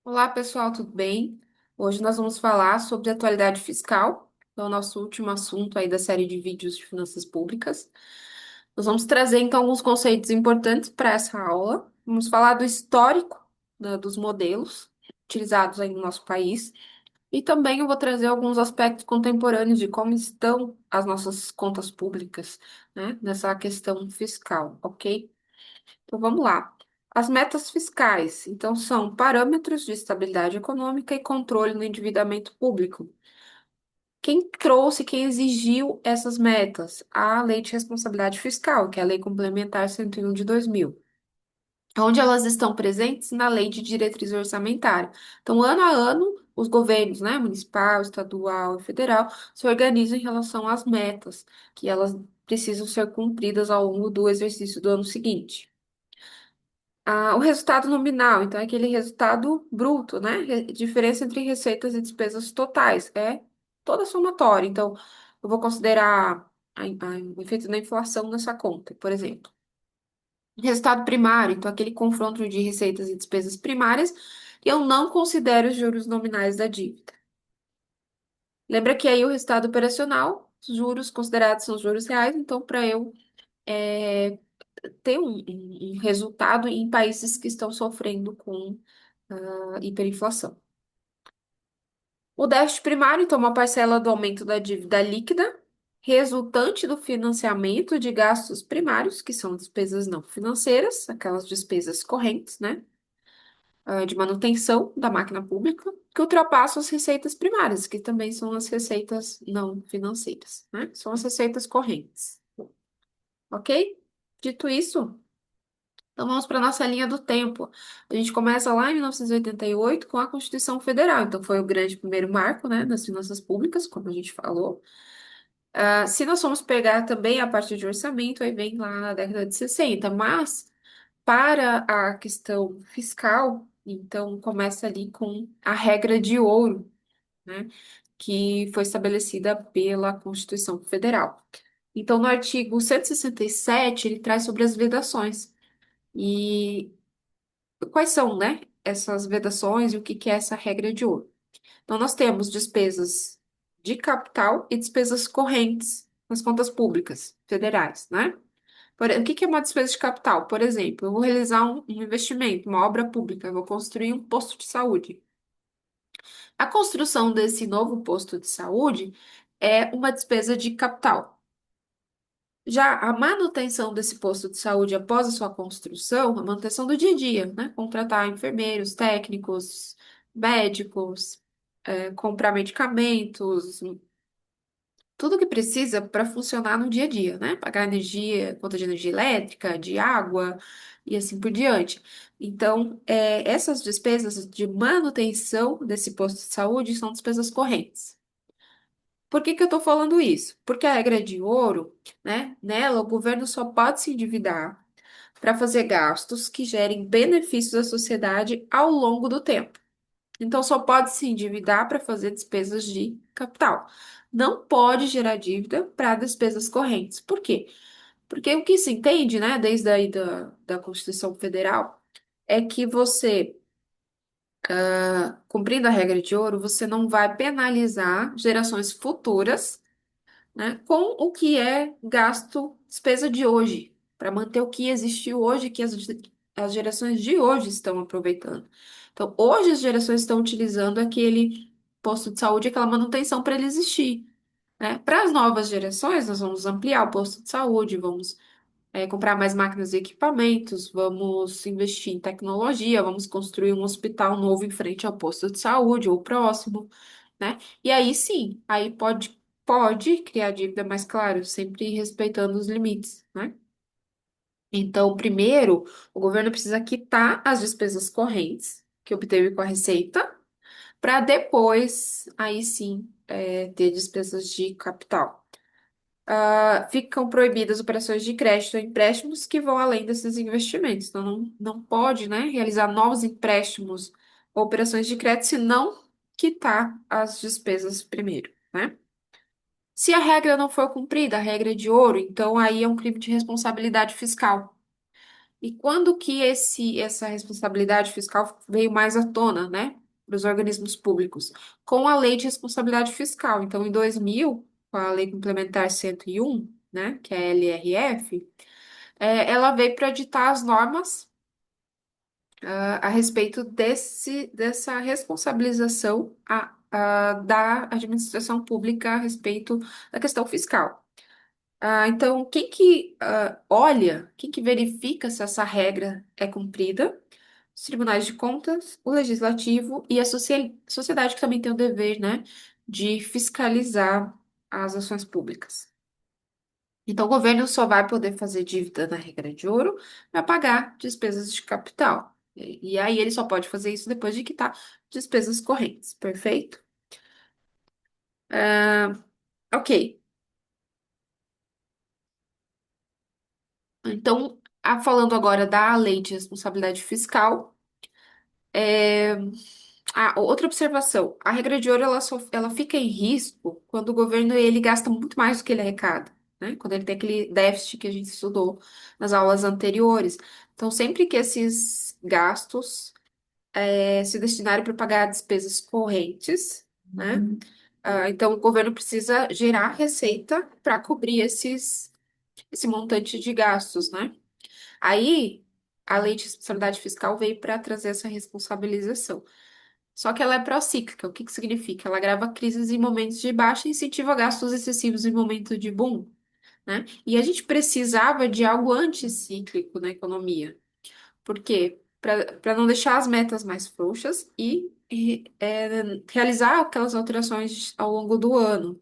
Olá, pessoal, tudo bem? Hoje nós vamos falar sobre atualidade fiscal, é o nosso último assunto aí da série de vídeos de finanças públicas. Nós vamos trazer então alguns conceitos importantes para essa aula. Vamos falar do histórico, dos modelos utilizados aí no nosso país e também eu vou trazer alguns aspectos contemporâneos de como estão as nossas contas públicas, né, nessa questão fiscal, ok? Então vamos lá. As metas fiscais, então, são parâmetros de estabilidade econômica e controle no endividamento público. Quem trouxe, quem exigiu essas metas? A Lei de Responsabilidade Fiscal, que é a Lei Complementar 101 de 2000. Onde elas estão presentes? Na Lei de Diretriz Orçamentária. Então, ano a ano, os governos, né, municipal, estadual e federal, se organizam em relação às metas, que elas precisam ser cumpridas ao longo do exercício do ano seguinte. O resultado nominal, então, é aquele resultado bruto, né? Diferença entre receitas e despesas totais. É toda somatória. Então, eu vou considerar o efeito da inflação nessa conta, por exemplo. Resultado primário, então, aquele confronto de receitas e despesas primárias, e eu não considero os juros nominais da dívida. Lembra que aí o resultado operacional, os juros considerados são os juros reais, então, para eu ter um resultado em países que estão sofrendo com hiperinflação. O déficit primário, então, uma parcela do aumento da dívida líquida, resultante do financiamento de gastos primários, que são despesas não financeiras, aquelas despesas correntes, né? De manutenção da máquina pública, que ultrapassam as receitas primárias, que também são as receitas não financeiras, né? São as receitas correntes. Ok? Dito isso. Então vamos para a nossa linha do tempo. A gente começa lá em 1988 com a Constituição Federal. Então foi o grande primeiro marco, né, das finanças públicas, como a gente falou. Se nós formos pegar também a parte de orçamento, aí vem lá na década de 60. Mas para a questão fiscal, então começa ali com a regra de ouro, né, que foi estabelecida pela Constituição Federal. Então, no artigo 167, ele traz sobre as vedações. E quais são, né, essas vedações e o que que é essa regra de ouro? Então, nós temos despesas de capital e despesas correntes nas contas públicas federais, né? O que que é uma despesa de capital? Por exemplo, eu vou realizar um investimento, uma obra pública, eu vou construir um posto de saúde. A construção desse novo posto de saúde é uma despesa de capital. Já a manutenção desse posto de saúde após a sua construção, a manutenção do dia a dia, né? Contratar enfermeiros, técnicos, médicos, comprar medicamentos, tudo que precisa para funcionar no dia a dia, né? Pagar energia, conta de energia elétrica, de água e assim por diante. Então, essas despesas de manutenção desse posto de saúde são despesas correntes. Por que que eu estou falando isso? Porque a regra de ouro, né? Nela, o governo só pode se endividar para fazer gastos que gerem benefícios à sociedade ao longo do tempo. Então, só pode se endividar para fazer despesas de capital. Não pode gerar dívida para despesas correntes. Por quê? Porque o que se entende, né, desde aí da Constituição Federal, é que você, cumprindo a regra de ouro, você não vai penalizar gerações futuras, né, com o que é gasto, despesa de hoje, para manter o que existiu hoje, que as gerações de hoje estão aproveitando. Então, hoje as gerações estão utilizando aquele posto de saúde, aquela manutenção para ele existir, né? Para as novas gerações, nós vamos ampliar o posto de saúde, vamos comprar mais máquinas e equipamentos, vamos investir em tecnologia, vamos construir um hospital novo em frente ao posto de saúde ou próximo, né? E aí sim, aí pode criar dívida, mas claro, sempre respeitando os limites, né? Então, primeiro, o governo precisa quitar as despesas correntes que obteve com a receita, para depois, aí sim, ter despesas de capital. Ficam proibidas operações de crédito ou empréstimos que vão além desses investimentos. Então, não pode, né, realizar novos empréstimos ou operações de crédito se não quitar as despesas primeiro, né? Se a regra não for cumprida, a regra é de ouro, então aí é um crime de responsabilidade fiscal. E quando que essa responsabilidade fiscal veio mais à tona, né, para os organismos públicos? Com a Lei de Responsabilidade Fiscal. Então, em 2000, com a Lei Complementar 101, né, que é a LRF, ela veio para ditar as normas a respeito dessa responsabilização da administração pública a respeito da questão fiscal. Então, quem que olha, quem que verifica se essa regra é cumprida? Os tribunais de contas, o legislativo e a sociedade que também tem o dever, né, de fiscalizar as ações públicas. Então, o governo só vai poder fazer dívida na regra de ouro para pagar despesas de capital. E aí ele só pode fazer isso depois de quitar despesas correntes, perfeito? Ok. Então, falando agora da lei de responsabilidade fiscal, é, outra observação, a regra de ouro ela fica em risco quando o governo ele gasta muito mais do que ele arrecada, né? Quando ele tem aquele déficit que a gente estudou nas aulas anteriores. Então, sempre que esses gastos se destinarem para pagar despesas correntes, né? Então, o governo precisa gerar receita para cobrir esse montante de gastos, né? Aí, a lei de responsabilidade fiscal veio para trazer essa responsabilização. Só que ela é procíclica. O que que significa? Ela agrava crises em momentos de baixa e incentiva gastos excessivos em momentos de boom, né? E a gente precisava de algo anticíclico na economia. Por quê? Para não deixar as metas mais frouxas e realizar aquelas alterações ao longo do ano.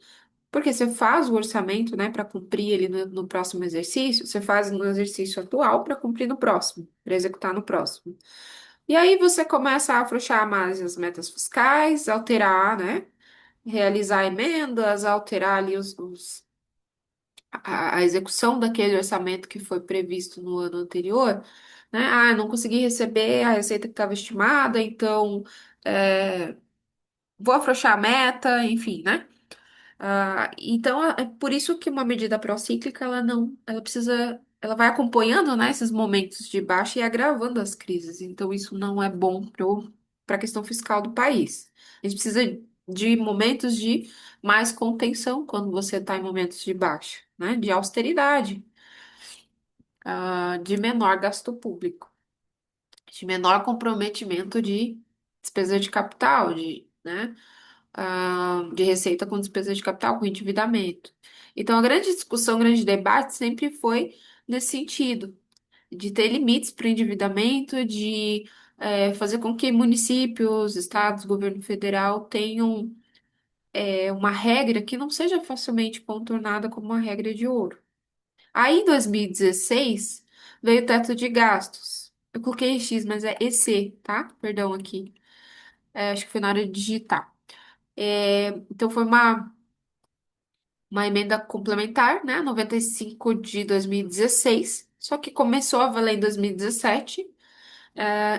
Porque você faz o orçamento, né, para cumprir ele no próximo exercício, você faz no exercício atual para cumprir no próximo, para executar no próximo. E aí você começa a afrouxar mais as metas fiscais, alterar, né, realizar emendas, alterar ali a execução daquele orçamento que foi previsto no ano anterior, né? Ah, não consegui receber a receita que estava estimada, então é, vou afrouxar a meta, enfim, né? Então, é por isso que uma medida procíclica, ela não, ela precisa, ela vai acompanhando, né, esses momentos de baixa e agravando as crises. Então, isso não é bom para a questão fiscal do país. A gente precisa de momentos de mais contenção quando você está em momentos de baixa, né, de austeridade, de menor gasto público, de menor comprometimento de despesa de capital, né? De receita com despesa de capital, com endividamento. Então, a grande discussão, o grande debate sempre foi nesse sentido, de ter limites para o endividamento, de fazer com que municípios, estados, governo federal tenham uma regra que não seja facilmente contornada como uma regra de ouro. Aí, em 2016, veio o teto de gastos. Eu coloquei X, mas é EC, tá? Perdão aqui. Acho que foi na hora de digitar. Então, foi uma emenda complementar, né? 95 de 2016, só que começou a valer em 2017.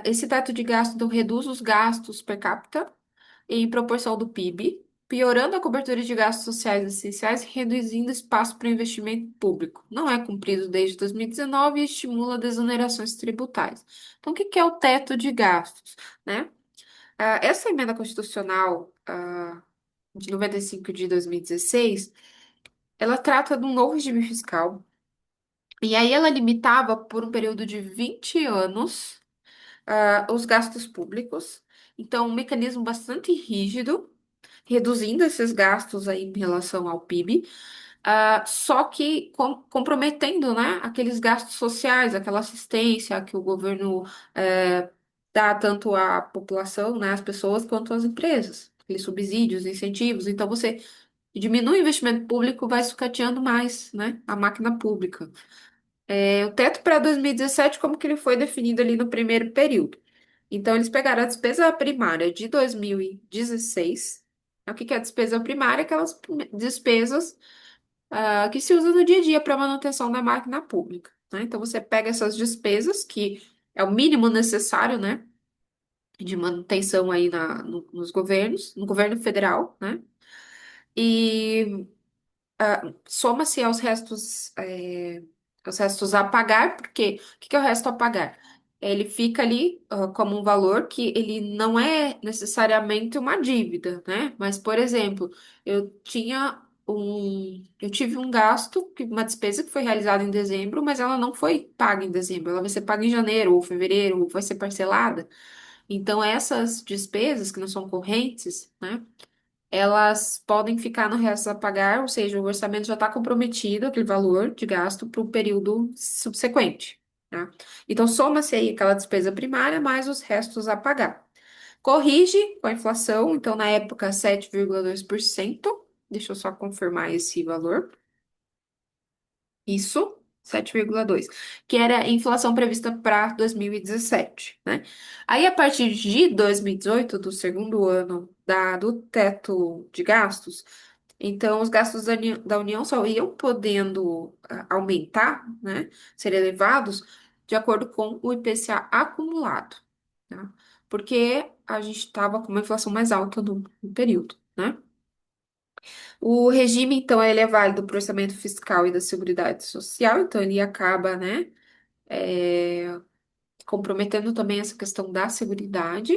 Esse teto de gasto então, reduz os gastos per capita em proporção do PIB, piorando a cobertura de gastos sociais essenciais e reduzindo espaço para investimento público. Não é cumprido desde 2019 e estimula desonerações tributárias. Então, o que que é o teto de gastos, né? Essa emenda constitucional, de 95 de 2016, ela trata de um novo regime fiscal. E aí ela limitava por um período de 20 anos os gastos públicos. Então, um mecanismo bastante rígido, reduzindo esses gastos aí em relação ao PIB, só que comprometendo, né, aqueles gastos sociais, aquela assistência que o governo dá tanto à população, né, às pessoas, quanto às empresas. Aqueles subsídios, incentivos. Então, você diminui o investimento público, vai sucateando mais, né, a máquina pública. O teto para 2017, como que ele foi definido ali no primeiro período? Então, eles pegaram a despesa primária de 2016. O que que é a despesa primária? Aquelas despesas que se usam no dia a dia para manutenção da máquina pública, né? Então, você pega essas despesas, que é o mínimo necessário, né, de manutenção aí nos governos, no governo federal, né? E soma-se aos restos. os restos a pagar, porque o que que é o resto a pagar? Ele fica ali, como um valor que ele não é necessariamente uma dívida, né? Mas, por exemplo, eu tive um gasto, uma despesa que foi realizada em dezembro, mas ela não foi paga em dezembro, ela vai ser paga em janeiro ou fevereiro, ou vai ser parcelada. Então, essas despesas que não são correntes, né? Elas podem ficar no resto a pagar, ou seja, o orçamento já está comprometido, aquele valor de gasto, para o período subsequente, tá? Então, soma-se aí aquela despesa primária mais os restos a pagar. Corrige com a inflação, então, na época, 7,2%. Deixa eu só confirmar esse valor. Isso, 7,2, que era a inflação prevista para 2017, né? Aí, a partir de 2018, do segundo ano do teto de gastos, então os gastos da União só iam podendo aumentar, né? Ser elevados de acordo com o IPCA acumulado, tá? Porque a gente estava com uma inflação mais alta no período, né? O regime, então, ele é válido para o orçamento fiscal e da Seguridade Social, então ele acaba, né, comprometendo também essa questão da seguridade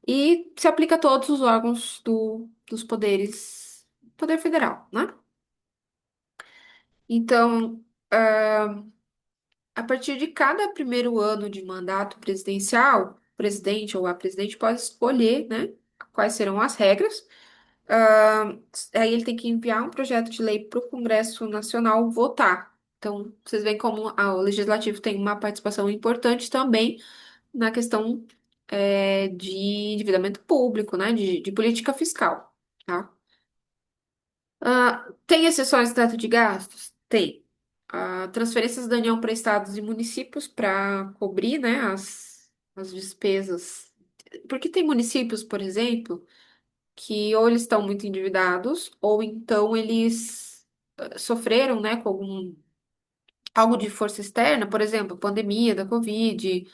e se aplica a todos os órgãos dos poderes, poder federal, né? Então, a partir de cada primeiro ano de mandato presidencial, o presidente ou a presidente pode escolher, né, quais serão as regras. Ah, Aí ele tem que enviar um projeto de lei para o Congresso Nacional votar. Então, vocês veem como o Legislativo tem uma participação importante também na questão de endividamento público, né? De política fiscal, tá? Tem exceções do teto de gastos? Tem. Transferências da União para estados e municípios para cobrir, né, as despesas. Porque tem municípios, por exemplo, que ou eles estão muito endividados, ou então eles sofreram, né, com algo de força externa, por exemplo, a pandemia da Covid,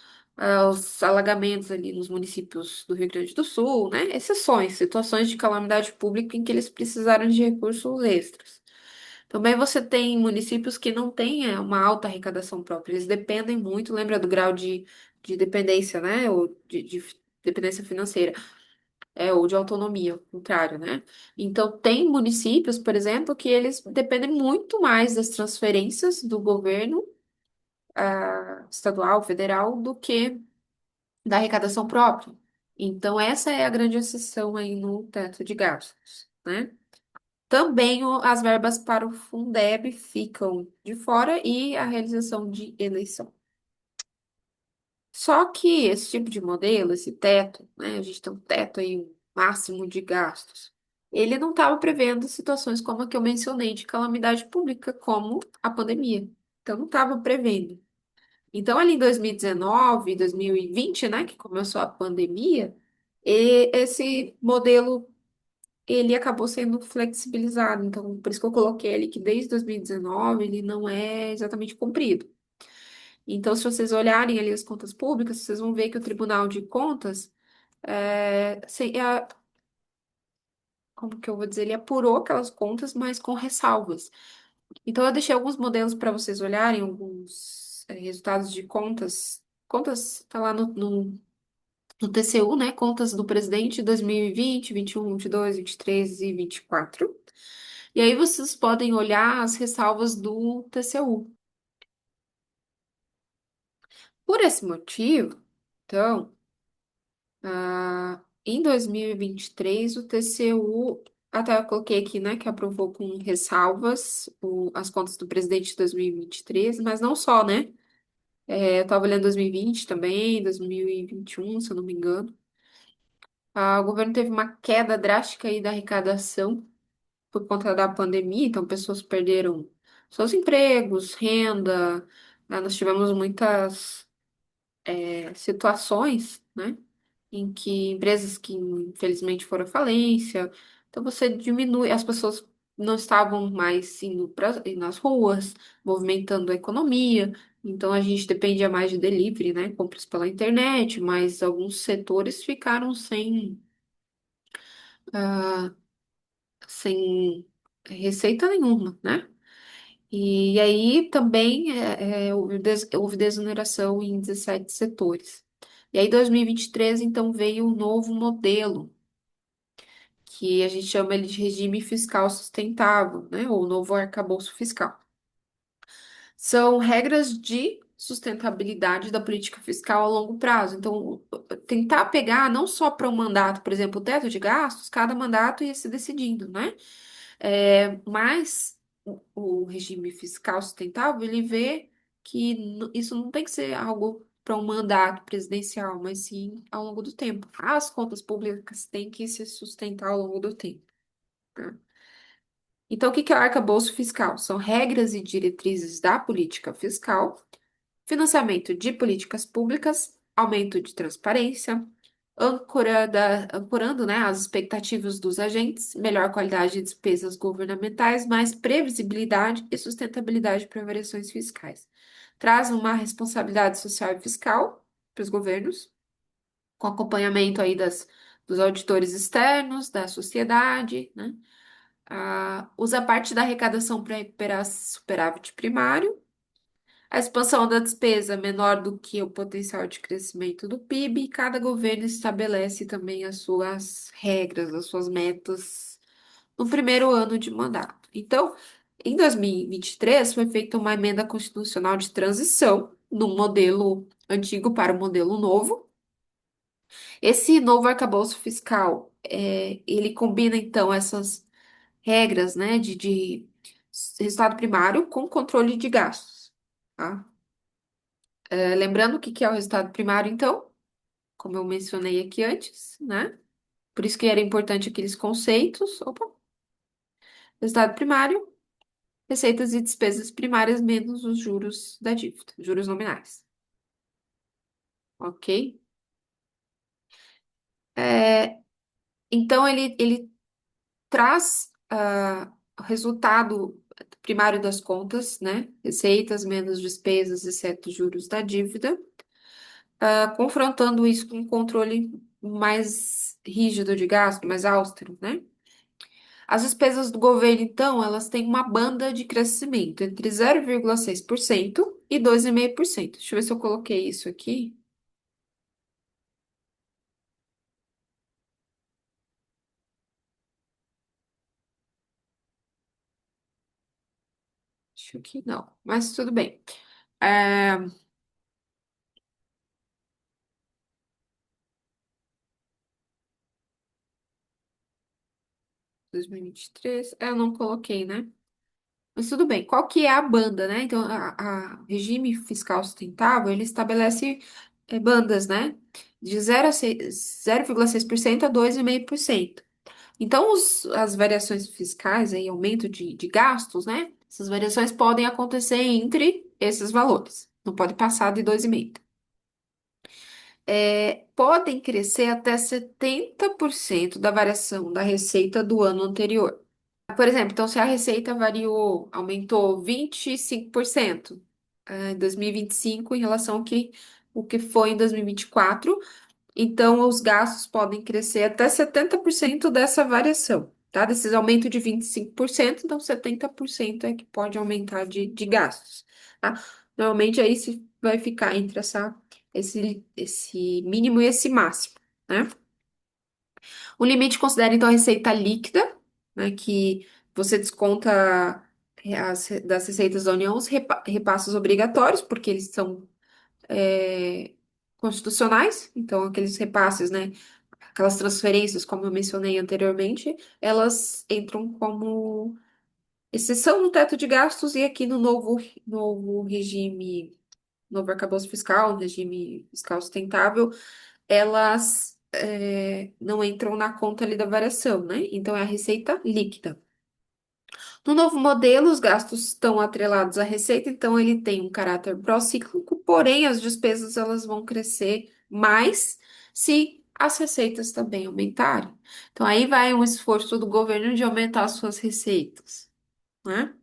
os alagamentos ali nos municípios do Rio Grande do Sul, né, exceções, situações de calamidade pública em que eles precisaram de recursos extras. Também você tem municípios que não têm uma alta arrecadação própria, eles dependem muito, lembra do grau de dependência, né, ou de dependência financeira ou de autonomia, ao contrário, né? Então, tem municípios, por exemplo, que eles dependem muito mais das transferências do governo, estadual, federal, do que da arrecadação própria. Então, essa é a grande exceção aí no teto de gastos, né? Também as verbas para o Fundeb ficam de fora e a realização de eleição. Só que esse tipo de modelo, esse teto, né, a gente tem um teto aí, um máximo de gastos, ele não estava prevendo situações como a que eu mencionei de calamidade pública, como a pandemia. Então, não estava prevendo. Então, ali em 2019, 2020, né, que começou a pandemia, esse modelo, ele acabou sendo flexibilizado. Então, por isso que eu coloquei ali que desde 2019 ele não é exatamente cumprido. Então, se vocês olharem ali as contas públicas, vocês vão ver que o Tribunal de Contas, como que eu vou dizer, ele apurou aquelas contas, mas com ressalvas. Então, eu deixei alguns modelos para vocês olharem, alguns resultados de contas. Contas, tá lá no TCU, né? Contas do presidente 2020, 21, 22, 23 e 24. E aí vocês podem olhar as ressalvas do TCU. Por esse motivo, então. Em 2023, o TCU, até eu coloquei aqui, né, que aprovou com ressalvas as contas do presidente de 2023, mas não só, né? Eu estava olhando 2020 também, 2021, se eu não me engano. O governo teve uma queda drástica aí da arrecadação por conta da pandemia, então pessoas perderam seus empregos, renda, né? Nós tivemos muitas situações, né? Em que empresas que infelizmente foram à falência, então você diminui, as pessoas não estavam mais indo nas ruas, movimentando a economia, então a gente dependia mais de delivery, né? Compras pela internet, mas alguns setores ficaram sem receita nenhuma, né? E aí também houve desoneração em 17 setores. E aí, em 2023, então, veio um novo modelo, que a gente chama ele de regime fiscal sustentável, né? Ou novo arcabouço fiscal. São regras de sustentabilidade da política fiscal a longo prazo. Então, tentar pegar não só para um mandato, por exemplo, o teto de gastos, cada mandato ia se decidindo, né? Mas o regime fiscal sustentável, ele vê que isso não tem que ser algo para um mandato presidencial, mas sim ao longo do tempo. As contas públicas têm que se sustentar ao longo do tempo, né? Então, o que que é o arcabouço fiscal? São regras e diretrizes da política fiscal, financiamento de políticas públicas, aumento de transparência, ancorando, né, as expectativas dos agentes, melhor qualidade de despesas governamentais, mais previsibilidade e sustentabilidade para variações fiscais. Traz uma responsabilidade social e fiscal para os governos, com acompanhamento aí dos auditores externos, da sociedade, né? Usa parte da arrecadação para recuperar superávit primário, a expansão da despesa é menor do que o potencial de crescimento do PIB, e cada governo estabelece também as suas regras, as suas metas no primeiro ano de mandato. Então, em 2023, foi feita uma emenda constitucional de transição do modelo antigo para o modelo novo. Esse novo arcabouço fiscal, ele combina, então, essas regras, né, de resultado primário com controle de gastos. Tá? Lembrando o que que é o resultado primário, então, como eu mencionei aqui antes, né? Por isso que era importante aqueles conceitos. Opa, resultado primário, receitas e despesas primárias menos os juros da dívida, juros nominais, ok? É, então, ele traz o resultado primário das contas, né? Receitas menos despesas, exceto juros da dívida, confrontando isso com um controle mais rígido de gasto, mais austero, né? As despesas do governo, então, elas têm uma banda de crescimento entre 0,6% e 2,5%. Deixa eu ver se eu coloquei isso aqui. Acho que não, mas tudo bem. É, 2023, eu não coloquei, né? Mas tudo bem. Qual que é a banda, né? Então, a regime fiscal sustentável, ele estabelece bandas, né? De 0,6% a 2,5%. Então, as variações fiscais, aí, aumento de gastos, né? Essas variações podem acontecer entre esses valores. Não pode passar de 2,5. Podem crescer até 70% da variação da receita do ano anterior. Por exemplo, então, se a receita variou, aumentou 25%, em 2025 em relação ao o que foi em 2024. Então, os gastos podem crescer até 70% dessa variação, tá? Desses aumento de 25%, então 70% é que pode aumentar de gastos, tá? Normalmente aí se vai ficar entre esse mínimo e esse máximo, né? O limite considera então a receita líquida, né? Que você desconta das receitas da União os repassos obrigatórios, porque eles são é, constitucionais, então aqueles repasses, né? Aquelas transferências, como eu mencionei anteriormente, elas entram como exceção no teto de gastos e aqui no novo regime, novo arcabouço fiscal, regime fiscal sustentável, elas não entram na conta ali da variação, né? Então é a receita líquida. No novo modelo, os gastos estão atrelados à receita, então ele tem um caráter procíclico, porém as despesas elas vão crescer mais se as receitas também aumentarem. Então aí vai um esforço do governo de aumentar as suas receitas, né?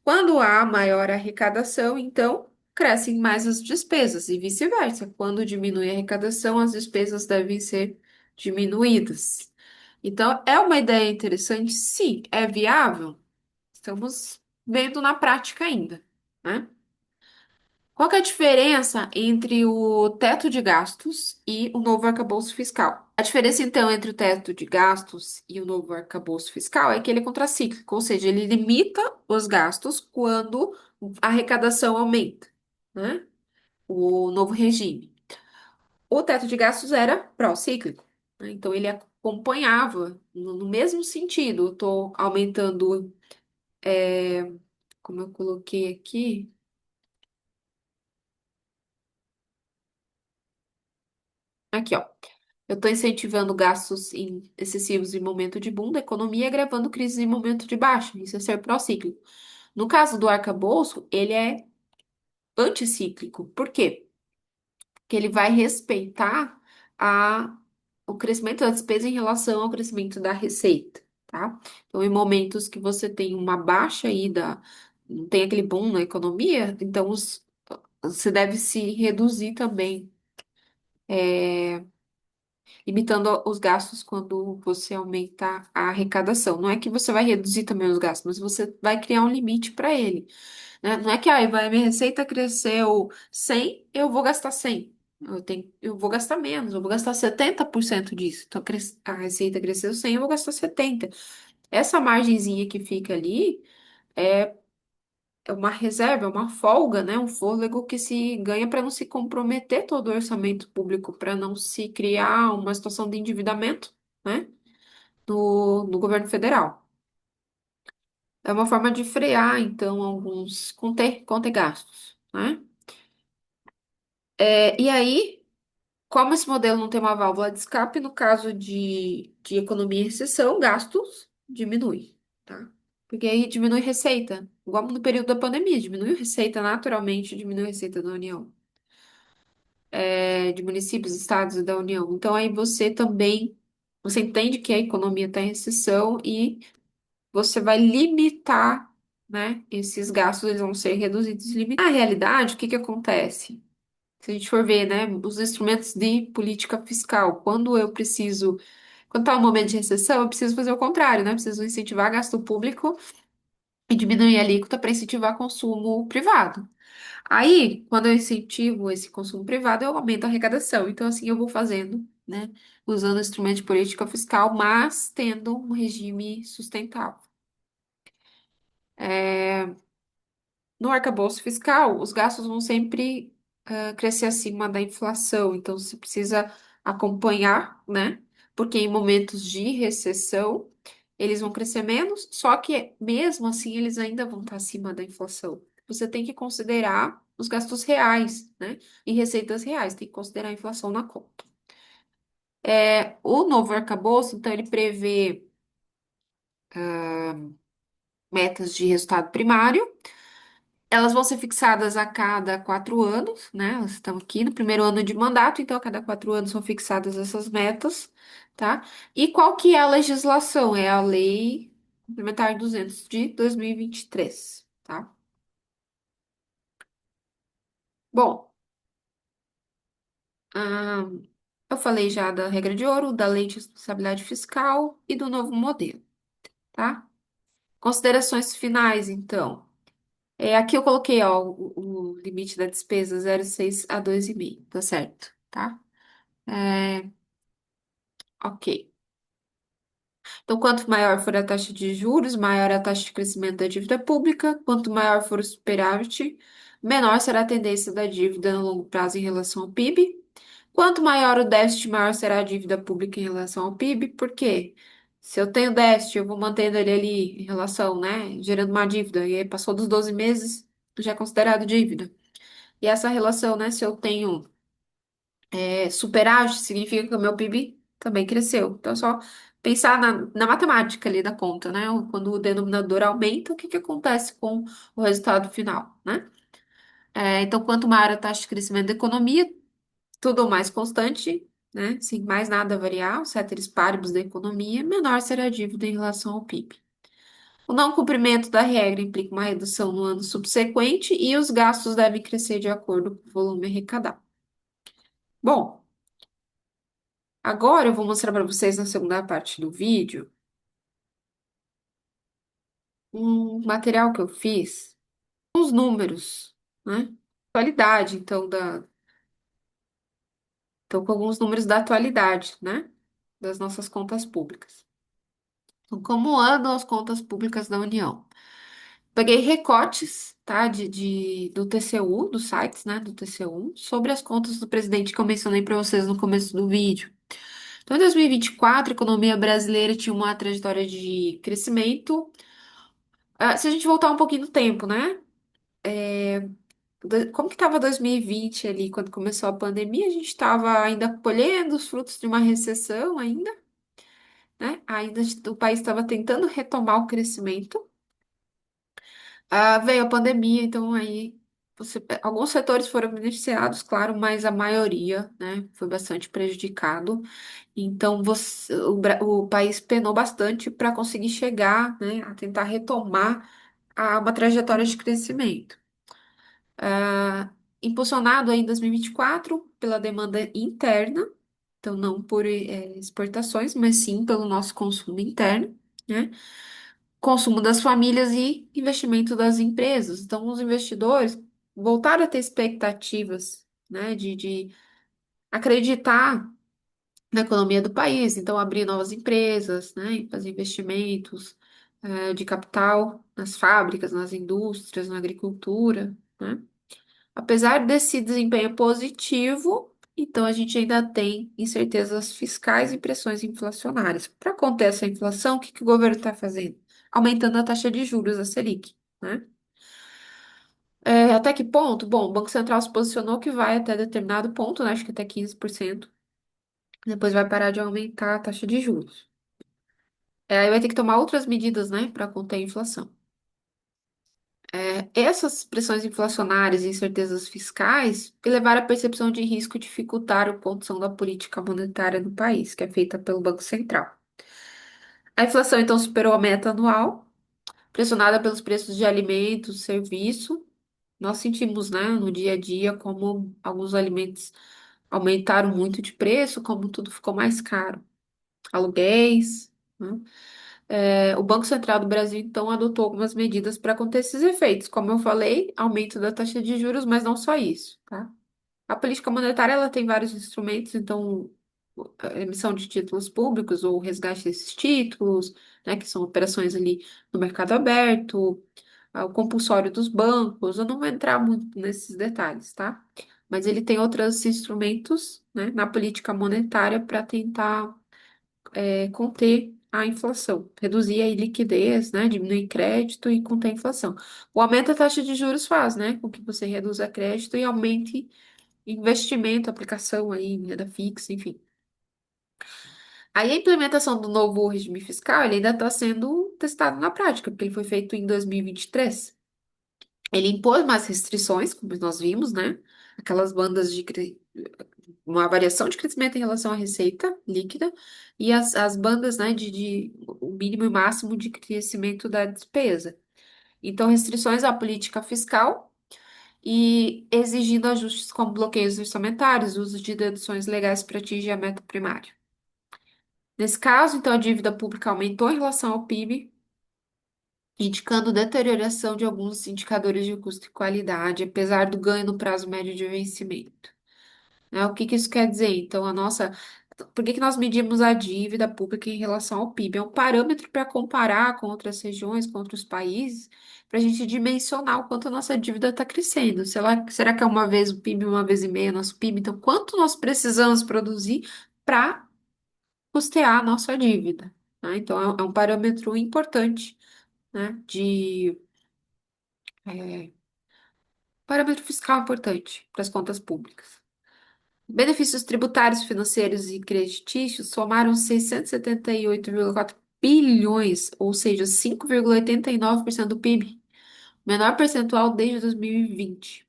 Quando há maior arrecadação, então crescem mais as despesas e vice-versa. Quando diminui a arrecadação, as despesas devem ser diminuídas. Então, é uma ideia interessante? Sim. É viável? Estamos. vendo na prática ainda, né? Qual que é a diferença entre o teto de gastos e o novo arcabouço fiscal? A diferença, então, entre o teto de gastos e o novo arcabouço fiscal é que ele é contracíclico, ou seja, ele limita os gastos quando a arrecadação aumenta, né? O novo regime. O teto de gastos era pró-cíclico, né? Então, ele acompanhava no mesmo sentido. Estou aumentando, como eu coloquei aqui, aqui, ó. Eu estou incentivando gastos excessivos em momento de boom da economia, e agravando crises em momento de baixa. Isso é ser pró-cíclico. No caso do arcabouço, ele é anticíclico. Por quê? Porque ele vai respeitar a, o crescimento da despesa em relação ao crescimento da receita, tá? Então, em momentos que você tem uma baixa aí não tem aquele boom na economia, então você deve se reduzir também, limitando os gastos quando você aumentar a arrecadação. Não é que você vai reduzir também os gastos, mas você vai criar um limite para ele, né? Não é que minha receita cresceu 100, eu vou gastar 100. Eu vou gastar menos, eu vou gastar 70% disso. Então, a receita cresceu 100, eu vou gastar 70. Essa margenzinha que fica ali é uma reserva, é uma folga, né? Um fôlego que se ganha para não se comprometer todo o orçamento público, para não se criar uma situação de endividamento, né? No governo federal. É uma forma de frear, então, alguns conter gastos, né? E aí, como esse modelo não tem uma válvula de escape, no caso de economia e recessão, gastos diminuem, tá? Porque aí diminui receita, igual no período da pandemia, diminui receita naturalmente, diminui a receita da União, de municípios, estados e da União. Então aí você entende que a economia está em recessão e você vai limitar, né? Esses gastos, eles vão ser reduzidos e limitados. Na realidade, o que que acontece? Se a gente for ver, né, os instrumentos de política fiscal, quando está um momento de recessão, eu preciso fazer o contrário, né? Eu preciso incentivar gasto público e diminuir a alíquota para incentivar consumo privado. Aí, quando eu incentivo esse consumo privado, eu aumento a arrecadação. Então, assim, eu vou fazendo, né, usando o instrumento de política fiscal, mas tendo um regime sustentável. No arcabouço fiscal, os gastos vão sempre crescer acima da inflação, então você precisa acompanhar, né? Porque em momentos de recessão, eles vão crescer menos, só que mesmo assim eles ainda vão estar acima da inflação. Você tem que considerar os gastos reais, né? E receitas reais, tem que considerar a inflação na conta. O novo arcabouço, então, ele prevê metas de resultado primário. Elas vão ser fixadas a cada 4 anos, né? Elas estão aqui no primeiro ano de mandato, então a cada 4 anos são fixadas essas metas, tá? E qual que é a legislação? É a Lei Complementar 200 de 2023, tá? Bom, ah, eu falei já da regra de ouro, da Lei de Responsabilidade Fiscal e do novo modelo, tá? Considerações finais, então. Aqui eu coloquei, ó, o limite da despesa 0,6 a 2,5, tá certo, tá? É, ok. Então, quanto maior for a taxa de juros, maior a taxa de crescimento da dívida pública. Quanto maior for o superávit, menor será a tendência da dívida no longo prazo em relação ao PIB. Quanto maior o déficit, maior será a dívida pública em relação ao PIB. Por quê? Se eu tenho déficit, eu vou mantendo ele ali em relação, né? Gerando uma dívida. E aí passou dos 12 meses, já é considerado dívida. E essa relação, né? Se eu tenho superávit, significa que o meu PIB também cresceu. Então, é só pensar na matemática ali da conta, né? Quando o denominador aumenta, o que que acontece com o resultado final, né? Então, quanto maior a taxa de crescimento da economia, tudo mais constante, né? Sem mais nada variar, os ceteris paribus da economia, menor será a dívida em relação ao PIB. O não cumprimento da regra implica uma redução no ano subsequente e os gastos devem crescer de acordo com o volume arrecadado. Bom, agora eu vou mostrar para vocês na segunda parte do vídeo um material que eu fiz, uns números, né? Atualidade, então com alguns números da atualidade, né? Das nossas contas públicas. Então, como andam as contas públicas da União? Peguei recortes, tá, do TCU, dos sites, né, do TCU, sobre as contas do presidente que eu mencionei para vocês no começo do vídeo. Então, em 2024, a economia brasileira tinha uma trajetória de crescimento. Se a gente voltar um pouquinho no tempo, né? Como que estava 2020 ali, quando começou a pandemia? A gente estava ainda colhendo os frutos de uma recessão ainda, né? Ainda o país estava tentando retomar o crescimento. Veio a pandemia, então aí alguns setores foram beneficiados, claro, mas a maioria, né, foi bastante prejudicado. Então o país penou bastante para conseguir chegar, né, a tentar retomar uma trajetória de crescimento. Impulsionado aí em 2024 pela demanda interna, então não por exportações, mas sim pelo nosso consumo interno, né? Consumo das famílias e investimento das empresas. Então, os investidores voltaram a ter expectativas, né, de acreditar na economia do país, então abrir novas empresas, né, fazer investimentos, de capital nas fábricas, nas indústrias, na agricultura, né? Apesar desse desempenho positivo, então a gente ainda tem incertezas fiscais e pressões inflacionárias. Para conter essa inflação, o que que o governo está fazendo? Aumentando a taxa de juros, a Selic, né? Até que ponto? Bom, o Banco Central se posicionou que vai até determinado ponto, né? Acho que até 15%. Depois vai parar de aumentar a taxa de juros. Aí vai ter que tomar outras medidas, né, para conter a inflação. Essas pressões inflacionárias e incertezas fiscais elevaram a percepção de risco e dificultaram a condução da política monetária no país, que é feita pelo Banco Central. A inflação, então, superou a meta anual, pressionada pelos preços de alimentos, serviço. Nós sentimos, né, no dia a dia como alguns alimentos aumentaram muito de preço, como tudo ficou mais caro. Aluguéis, né? O Banco Central do Brasil, então, adotou algumas medidas para conter esses efeitos. Como eu falei, aumento da taxa de juros, mas não só isso, tá? A política monetária, ela tem vários instrumentos, então, a emissão de títulos públicos ou resgate desses títulos, né, que são operações ali no mercado aberto, o compulsório dos bancos, eu não vou entrar muito nesses detalhes, tá? Mas ele tem outros instrumentos, né, na política monetária para tentar conter a inflação, reduzir a liquidez, né, diminuir crédito e conter a inflação. O aumento da taxa de juros faz, né, com que você reduza crédito e aumente investimento, aplicação aí, em renda fixa, enfim. Aí a implementação do novo regime fiscal, ele ainda está sendo testado na prática, porque ele foi feito em 2023. Ele impôs mais restrições, como nós vimos, né? Aquelas bandas uma variação de crescimento em relação à receita líquida e as bandas, né, de o mínimo e máximo de crescimento da despesa. Então, restrições à política fiscal e exigindo ajustes como bloqueios orçamentários, uso de deduções legais para atingir a meta primária. Nesse caso, então, a dívida pública aumentou em relação ao PIB, indicando deterioração de alguns indicadores de custo e qualidade, apesar do ganho no prazo médio de vencimento. O que que isso quer dizer? Então, por que que nós medimos a dívida pública em relação ao PIB? É um parâmetro para comparar com outras regiões, com outros países, para a gente dimensionar o quanto a nossa dívida está crescendo. Será que é uma vez o PIB, uma vez e meia nosso PIB? Então, quanto nós precisamos produzir para custear a nossa dívida? Né? Então, é um parâmetro importante, né, é, parâmetro fiscal importante para as contas públicas. Benefícios tributários, financeiros e creditícios somaram 678,4 bilhões, ou seja, 5,89% do PIB, menor percentual desde 2020.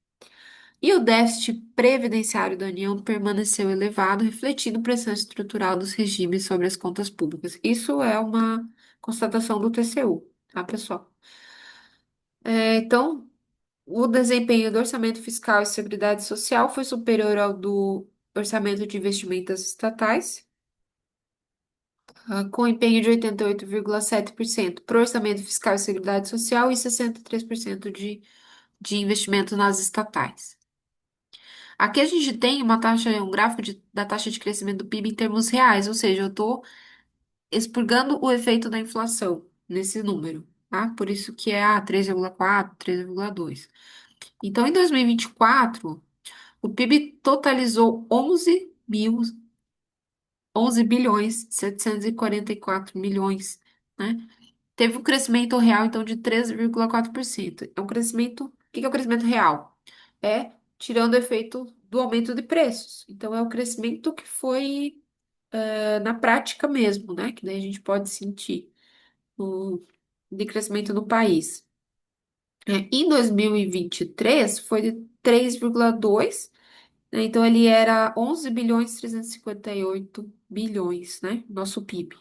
E o déficit previdenciário da União permaneceu elevado, refletindo pressão estrutural dos regimes sobre as contas públicas. Isso é uma constatação do TCU, tá, pessoal? Então, o desempenho do orçamento fiscal e seguridade social foi superior ao do orçamento de investimentos estatais. com empenho de 88,7% para o orçamento fiscal e seguridade social e 63% de investimento nas estatais. Aqui a gente tem uma taxa, um gráfico da taxa de crescimento do PIB em termos reais, ou seja, eu estou expurgando o efeito da inflação nesse número, tá? Por isso que é 3,4, 3,2. Então, em 2024, o PIB totalizou 11 bilhões 744 milhões, né? Teve um crescimento real, então, de 13,4%. É um crescimento. O que que é o crescimento real? É tirando o efeito do aumento de preços. Então, é o crescimento que foi na prática mesmo, né? Que daí a gente pode sentir o, de crescimento no país. Em 2023, foi de 3,2, né? Então, ele era 11 bilhões 358 bilhões, né? Nosso PIB.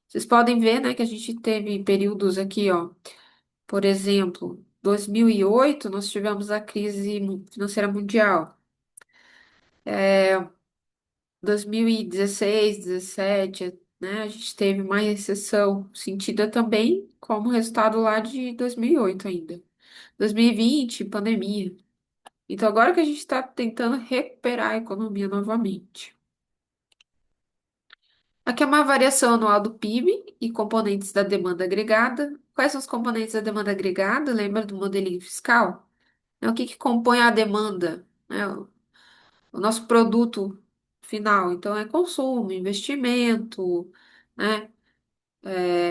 Vocês podem ver, né, que a gente teve períodos aqui, ó. Por exemplo, 2008, nós tivemos a crise financeira mundial. 2016, 17, né, a gente teve uma recessão sentida também como resultado lá de 2008 ainda. 2020, pandemia. Então, agora que a gente está tentando recuperar a economia novamente. Aqui é uma variação anual do PIB e componentes da demanda agregada. Quais são os componentes da demanda agregada? Lembra do modelinho fiscal? O que que compõe a demanda, né? O nosso produto final. Então, é consumo, investimento, né?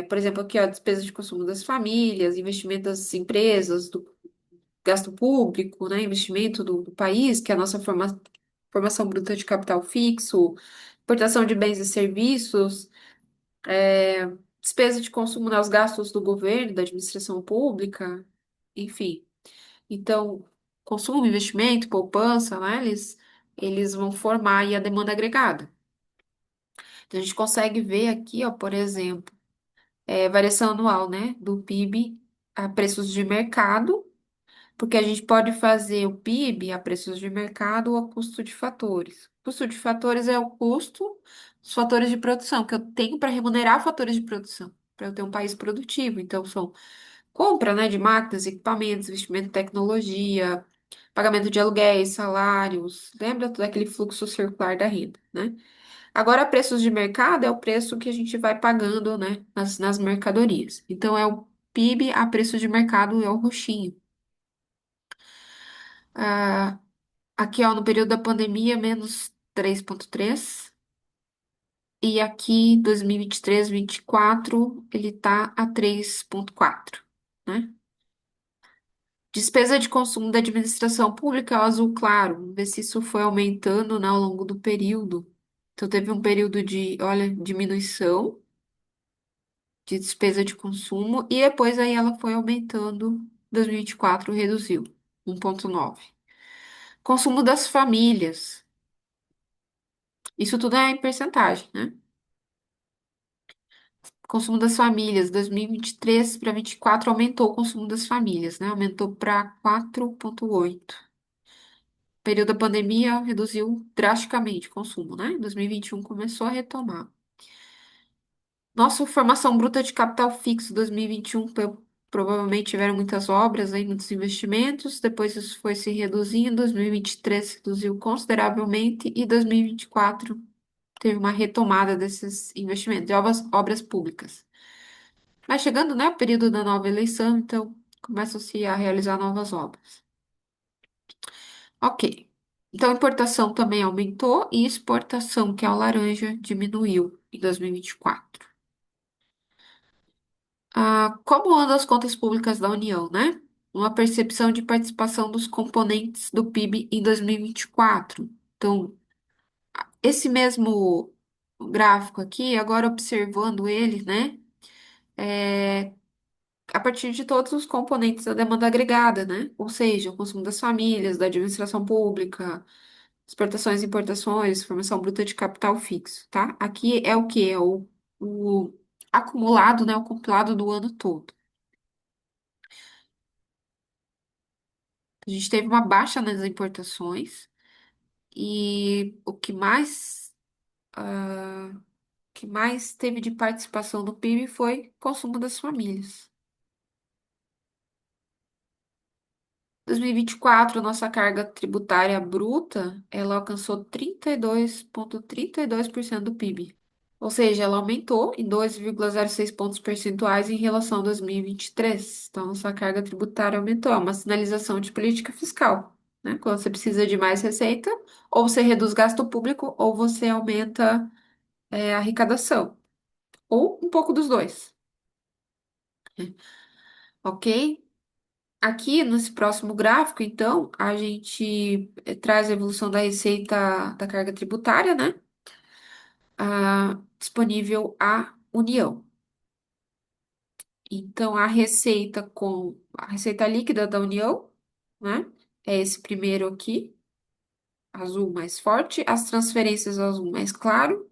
Por exemplo, aqui, ó, despesa de consumo das famílias, investimento das empresas, do gasto público, né? Investimento do país, que é a nossa formação bruta de capital fixo, importação de bens e serviços, despesa de consumo nos gastos do governo, da administração pública, enfim. Então, consumo, investimento, poupança, né? Eles vão formar aí a demanda agregada. Então, a gente consegue ver aqui, ó, por exemplo, variação anual, né, do PIB a preços de mercado, porque a gente pode fazer o PIB a preços de mercado ou a custo de fatores. Custo de fatores é o custo dos fatores de produção, que eu tenho para remunerar fatores de produção, para eu ter um país produtivo. Então, são compra, né, de máquinas, equipamentos, investimento em tecnologia, pagamento de aluguéis, salários. Lembra daquele fluxo circular da renda, né? Agora, preços de mercado é o preço que a gente vai pagando, né, nas mercadorias. Então, é o PIB a preço de mercado, é o roxinho. Ah, aqui, ó, no período da pandemia, menos 3,3. E aqui, 2023, 24, ele tá a 3,4, né? Despesa de consumo da administração pública é o azul claro. Vamos ver se isso foi aumentando, né, ao longo do período. Então, teve um período de, olha, diminuição de despesa de consumo e depois aí ela foi aumentando. 2024 reduziu 1,9. Consumo das famílias. Isso tudo é em percentagem, né? Consumo das famílias, 2023 para 24 aumentou o consumo das famílias, né? Aumentou para 4,8. Período da pandemia reduziu drasticamente o consumo, né? Em 2021 começou a retomar. Nossa formação bruta de capital fixo 2021 provavelmente tiveram muitas obras aí, muitos investimentos, depois isso foi se reduzindo, 2023 reduziu consideravelmente e 2024 teve uma retomada desses investimentos, de obras públicas. Mas chegando, né, o período da nova eleição, então começam-se a realizar novas obras. Ok. Então, importação também aumentou e exportação, que é o laranja, diminuiu em 2024. Como andam as contas públicas da União, né? Uma percepção de participação dos componentes do PIB em 2024. Então, esse mesmo gráfico aqui, agora observando ele, né? A partir de todos os componentes da demanda agregada, né? Ou seja, o consumo das famílias, da administração pública, exportações e importações, formação bruta de capital fixo, tá? Aqui é o que? O acumulado, né? O compilado do ano todo. A gente teve uma baixa nas importações e o que mais que mais teve de participação no PIB foi consumo das famílias. 2024, nossa carga tributária bruta, ela alcançou 32,32% do PIB. Ou seja, ela aumentou em 2,06 pontos percentuais em relação a 2023. Então, nossa carga tributária aumentou. É uma sinalização de política fiscal, né? Quando você precisa de mais receita, ou você reduz gasto público, ou você aumenta, a arrecadação. Ou um pouco dos dois, ok? Aqui, nesse próximo gráfico, então, a gente traz a evolução da receita da carga tributária, né? Disponível à União. Então, a receita líquida da União, né? É esse primeiro aqui, azul mais forte, as transferências azul mais claro.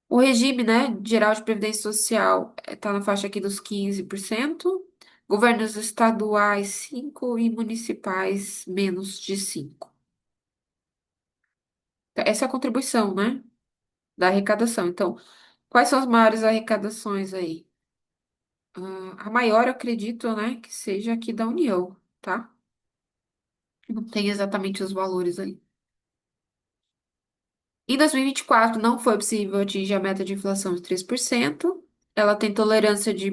O regime, né, geral de previdência social está na faixa aqui dos 15%. Governos estaduais, 5% e municipais, menos de 5%. Essa é a contribuição, né, da arrecadação. Então, quais são as maiores arrecadações aí? A maior, eu acredito, né, que seja aqui da União, tá? Não tem exatamente os valores aí. Em 2024, não foi possível atingir a meta de inflação de 3%. Ela tem tolerância de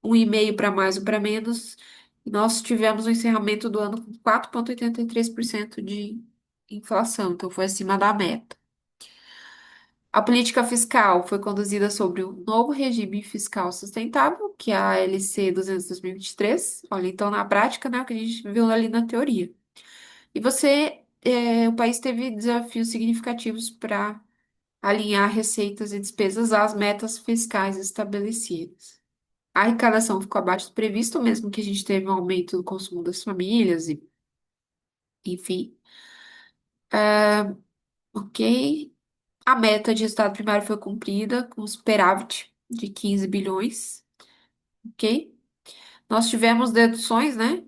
1,5% para mais ou para menos. E nós tivemos o encerramento do ano com 4,83% de inflação, então foi acima da meta. A política fiscal foi conduzida sobre o novo regime fiscal sustentável, que é a ALC 200/2023. Olha, então na prática, né, o que a gente viu ali na teoria. E o país teve desafios significativos para alinhar receitas e despesas às metas fiscais estabelecidas. A arrecadação ficou abaixo do previsto, mesmo que a gente teve um aumento do consumo das famílias e, enfim. Ok. A meta de resultado primário foi cumprida com superávit de 15 bilhões, ok? Nós tivemos deduções, né,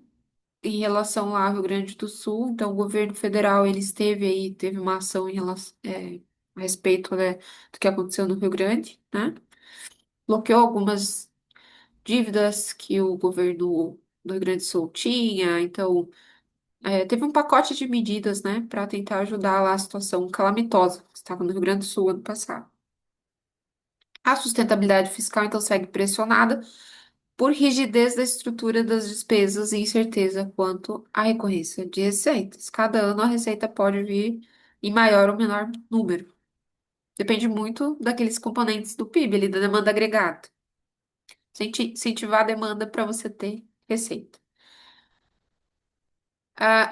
em relação lá ao Rio Grande do Sul, então o governo federal, ele teve uma ação a respeito, né, do que aconteceu no Rio Grande, né? Bloqueou algumas dívidas que o governo do Rio Grande do Sul tinha, então teve um pacote de medidas, né, para tentar ajudar lá a situação calamitosa que estava no Rio Grande do Sul ano passado. A sustentabilidade fiscal, então, segue pressionada por rigidez da estrutura das despesas e incerteza quanto à recorrência de receitas. Cada ano a receita pode vir em maior ou menor número. Depende muito daqueles componentes do PIB, ali, da demanda agregada. Incentivar a demanda para você ter receita.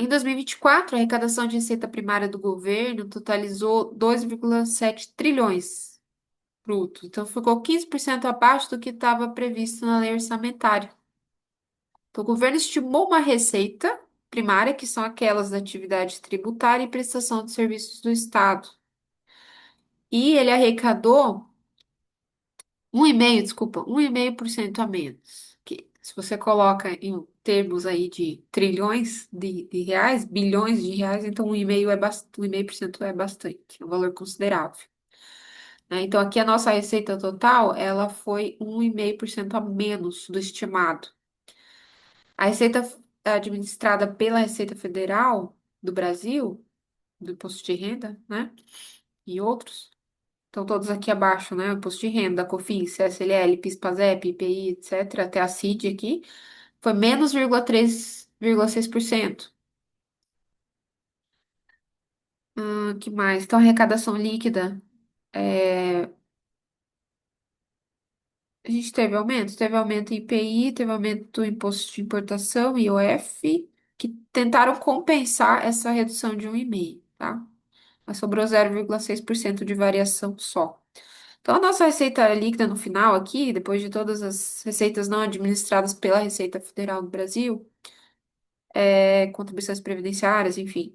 Em 2024, a arrecadação de receita primária do governo totalizou 2,7 trilhões brutos. Então, ficou 15% abaixo do que estava previsto na lei orçamentária. Então, o governo estimou uma receita primária, que são aquelas da atividade tributária e prestação de serviços do Estado. E ele arrecadou 1,5% a menos. Que, se você coloca em termos aí de trilhões de reais, bilhões de reais, então 1,5% é bastante, é um valor considerável, né? Então, aqui a nossa receita total, ela foi 1,5% a menos do estimado. A receita administrada pela Receita Federal do Brasil, do Imposto de Renda, né? E outros, estão todos aqui abaixo, né? Imposto de Renda, COFINS, CSLL, PIS, PASEP, IPI, etc., até a CID aqui, foi menos 3,6%. Que mais? Então, arrecadação líquida. é, A gente teve aumento em IPI, teve aumento do imposto de importação, IOF, que tentaram compensar essa redução de 1,5%, tá? Mas sobrou 0,6% de variação só. Então, a nossa receita líquida no final aqui, depois de todas as receitas não administradas pela Receita Federal do Brasil, contribuições previdenciárias, enfim,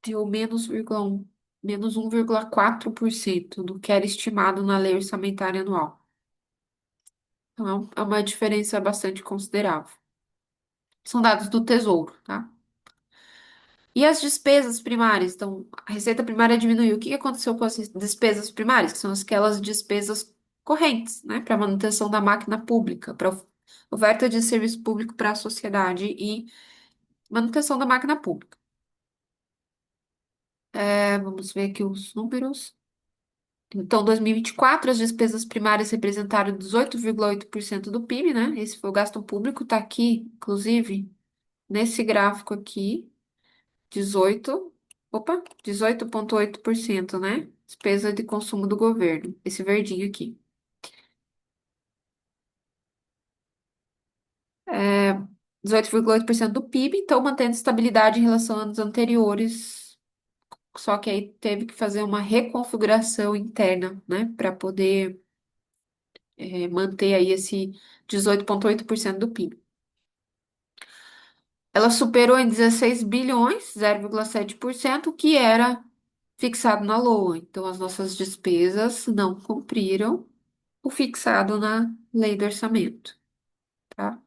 deu menos 1,4% do que era estimado na lei orçamentária anual. Então, é uma diferença bastante considerável. São dados do Tesouro, tá? E as despesas primárias? Então, a receita primária diminuiu. O que aconteceu com as despesas primárias? Que são aquelas despesas correntes, né? Para manutenção da máquina pública, para oferta de serviço público para a sociedade e manutenção da máquina pública. Vamos ver aqui os números. Então, 2024, as despesas primárias representaram 18,8% do PIB, né? Esse foi o gasto público, tá aqui, inclusive, nesse gráfico aqui, 18, opa, 18,8%, né? Despesa de consumo do governo, esse verdinho aqui. 18,8% do PIB, então mantendo estabilidade em relação a anos anteriores, só que aí teve que fazer uma reconfiguração interna, né, para poder manter aí esse 18,8% do PIB. Ela superou em 16 bilhões, 0,7%, o que era fixado na LOA. Então, as nossas despesas não cumpriram o fixado na lei do orçamento, tá?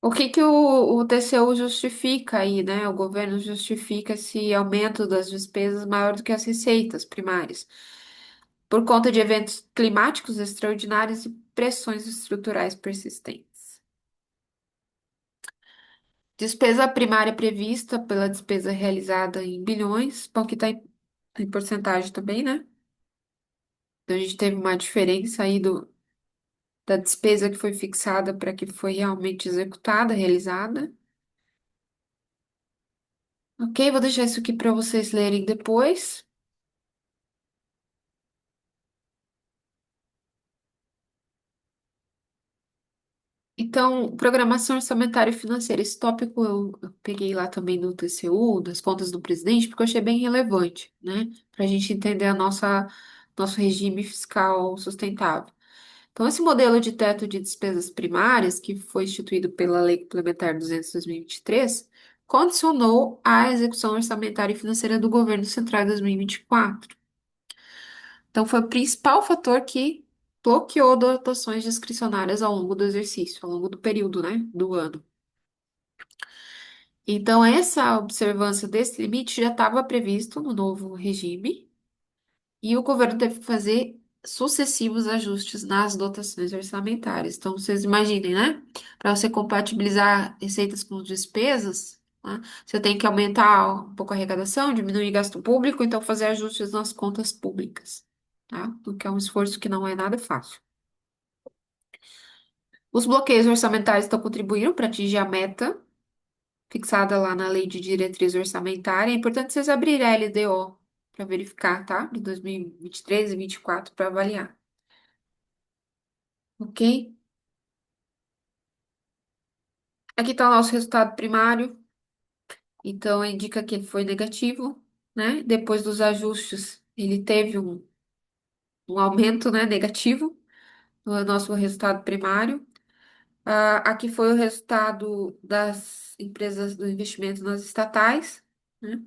O que que o TCU justifica aí, né? O governo justifica esse aumento das despesas maior do que as receitas primárias, por conta de eventos climáticos extraordinários e pressões estruturais persistentes. Despesa primária prevista pela despesa realizada em bilhões, bom, que está em porcentagem também, né? Então, a gente teve uma diferença aí da despesa que foi fixada para que foi realmente executada, realizada. Ok, vou deixar isso aqui para vocês lerem depois. Então, programação orçamentária e financeira. Esse tópico eu peguei lá também no TCU, das contas do presidente, porque eu achei bem relevante, né? Para a gente entender nosso regime fiscal sustentável. Então, esse modelo de teto de despesas primárias, que foi instituído pela Lei Complementar 200/2023, condicionou a execução orçamentária e financeira do governo central em 2024. Então, foi o principal fator que bloqueou dotações discricionárias ao longo do exercício, ao longo do período, né, do ano. Então, essa observância desse limite já estava previsto no novo regime, e o governo teve que fazer sucessivos ajustes nas dotações orçamentárias. Então, vocês imaginem, né? Para você compatibilizar receitas com despesas, né, você tem que aumentar um pouco a arrecadação, diminuir gasto público, então fazer ajustes nas contas públicas, tá? O que é um esforço que não é nada fácil. Os bloqueios orçamentários estão contribuindo para atingir a meta fixada lá na Lei de Diretriz Orçamentária. É importante vocês abrirem a LDO para verificar, tá? De 2023 e 2024 para avaliar. Ok? Aqui está o nosso resultado primário. Então, indica que ele foi negativo, né? Depois dos ajustes, ele teve um aumento, né, negativo no nosso resultado primário. Aqui foi o resultado das empresas do investimento nas estatais, né?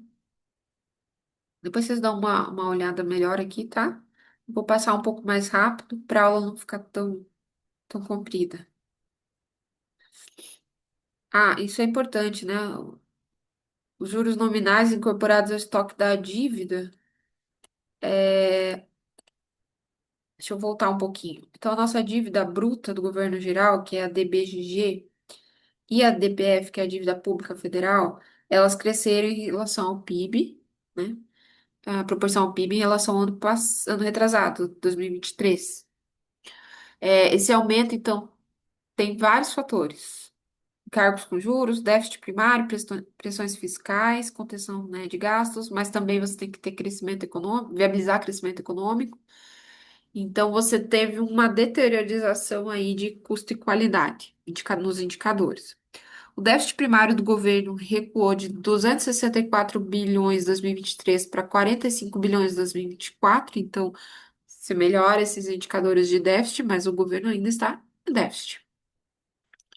Depois vocês dão uma olhada melhor aqui, tá? Vou passar um pouco mais rápido para a aula não ficar tão comprida. Isso é importante, né? Os juros nominais incorporados ao estoque da dívida. Deixa eu voltar um pouquinho. Então, a nossa dívida bruta do governo geral, que é a DBGG, e a DPF, que é a dívida pública federal, elas cresceram em relação ao PIB, né? A proporção ao PIB em relação ao ano retrasado, 2023. Esse aumento, então, tem vários fatores. Encargos com juros, déficit primário, pressões fiscais, contenção, né, de gastos, mas também você tem que ter crescimento econômico, viabilizar crescimento econômico. Então, você teve uma deteriorização aí de custo e qualidade nos indicadores. O déficit primário do governo recuou de 264 bilhões em 2023 para 45 bilhões em 2024. Então, se melhora esses indicadores de déficit, mas o governo ainda está em déficit.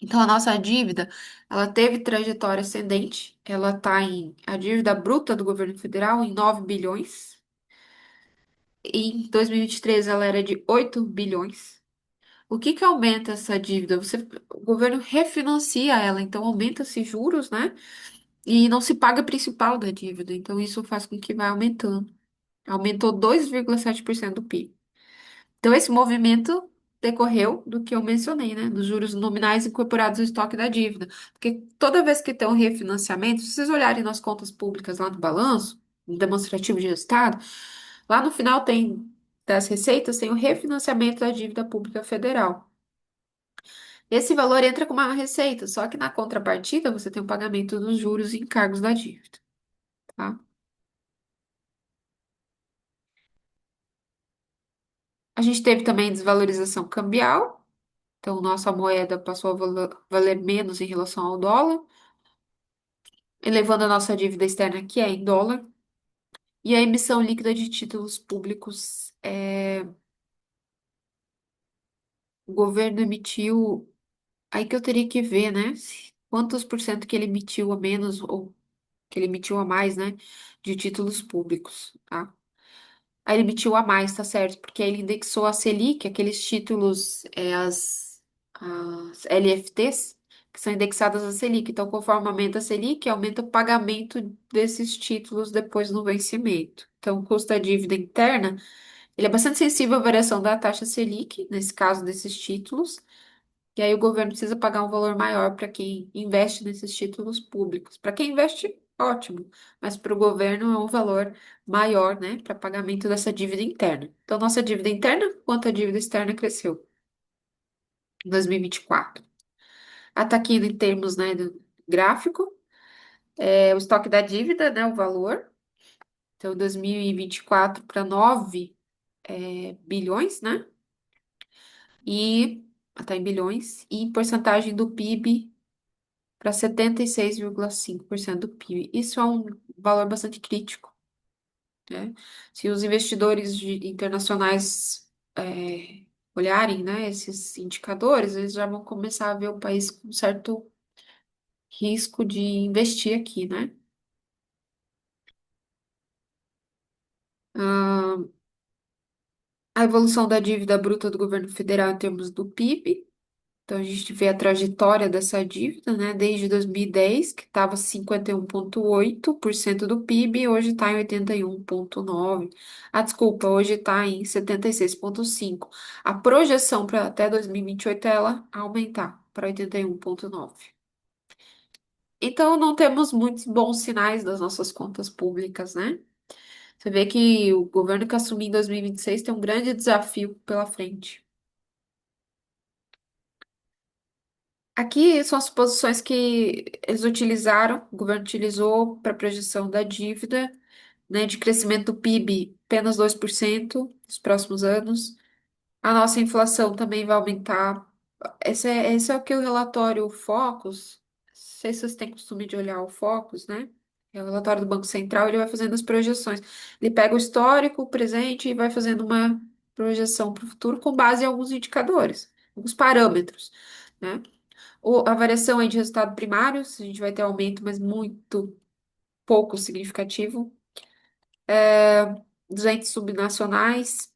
Então, a nossa dívida, ela teve trajetória ascendente. Ela está a dívida bruta do governo federal em 9 bilhões. Em 2023, ela era de 8 bilhões. O que que aumenta essa dívida? O governo refinancia ela, então aumenta-se juros, né? E não se paga o principal da dívida. Então isso faz com que vá aumentando. Aumentou 2,7% do PIB. Então esse movimento decorreu do que eu mencionei, né? Dos juros nominais incorporados ao estoque da dívida. Porque toda vez que tem um refinanciamento, se vocês olharem nas contas públicas lá no balanço, no demonstrativo de resultado, lá no final tem das receitas, tem o refinanciamento da dívida pública federal. Esse valor entra como uma receita, só que na contrapartida você tem o pagamento dos juros e encargos da dívida, tá? A gente teve também desvalorização cambial, então nossa moeda passou a valer menos em relação ao dólar, elevando a nossa dívida externa, que é em dólar, e a emissão líquida de títulos públicos. O governo emitiu, aí que eu teria que ver, né? Quantos por cento que ele emitiu a menos ou que ele emitiu a mais, né? De títulos públicos, tá? Aí ele emitiu a mais, tá certo? Porque aí ele indexou a Selic, aqueles títulos, as LFTs, que são indexadas à Selic. Então, conforme aumenta a Selic, aumenta o pagamento desses títulos depois no vencimento. Então, o custo da dívida interna, ele é bastante sensível à variação da taxa Selic, nesse caso desses títulos. E aí o governo precisa pagar um valor maior para quem investe nesses títulos públicos. Para quem investe, ótimo, mas para o governo é um valor maior, né, para pagamento dessa dívida interna. Então, nossa dívida interna, quanto a dívida externa cresceu em 2024. Ah, tá aqui em termos, né, do gráfico, o estoque da dívida, né, o valor. Então, 2024 para 9 bilhões, né? E tá em bilhões e em porcentagem do PIB para 76,5% do PIB. Isso é um valor bastante crítico, né? Se os investidores internacionais olharem, né, esses indicadores, eles já vão começar a ver o país com certo risco de investir aqui, né? Ah, a evolução da dívida bruta do governo federal em termos do PIB. Então, a gente vê a trajetória dessa dívida, né? Desde 2010, que estava 51,8% do PIB, e hoje está em 81,9%. Ah, desculpa, hoje está em 76,5%. A projeção para até 2028 é ela aumentar para 81,9%. Então, não temos muitos bons sinais das nossas contas públicas, né? Você vê que o governo que assumiu em 2026 tem um grande desafio pela frente. Aqui são as posições que eles utilizaram, o governo utilizou para projeção da dívida, né, de crescimento do PIB apenas 2% nos próximos anos. A nossa inflação também vai aumentar. Esse é o que o relatório Focus, não sei se vocês têm costume de olhar o Focus, né? É o relatório do Banco Central, ele vai fazendo as projeções. Ele pega o histórico, o presente e vai fazendo uma projeção para o futuro com base em alguns indicadores, alguns parâmetros, né? A variação aí de resultado primário, a gente vai ter aumento, mas muito pouco significativo. 200 subnacionais,